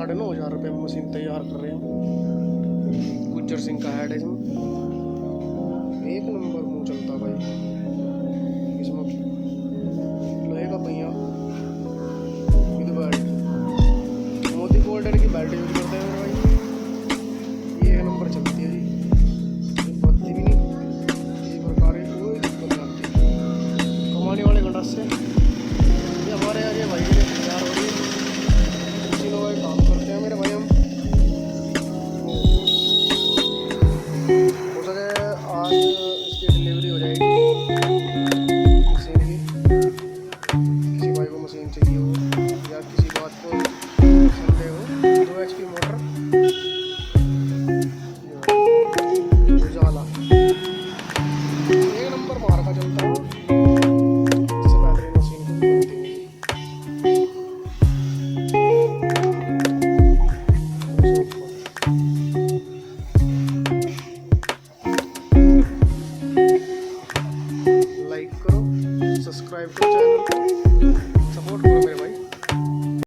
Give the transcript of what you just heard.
9,500 में मशीन तैयार कर रहे हैं। गुज्जर सिंह का हेड है इसमें, एक नंबर मुँह चलता भाई। इसमें लोहे का पहिया विद बेल्ट, मोदी गोल्डर की बेल्ट यूज करते हैं मेरे भाई। ये एक नंबर चलती है जी, बनती भी नहीं किसी प्रकार की, कोई दिक्कत नहीं आती। कमाने वाले गंडास से ये हमारे यहाँ ये भाई के लिए तैयार हो रही है। तीनों भाई काम करते हैं मेरे भाई। हम हो सके आज इसकी डिलीवरी हो जाएगी मशीन की। किसी भाई को मशीन चाहिए हो या किसी बात को संदेह हो, 2 HP मोटर उजाला एक नंबर मार का चलता है। इससे बेहतरीन मशीन को बनती है। लाइक करो, सब्सक्राइब करो चैनल को, सपोर्ट करो।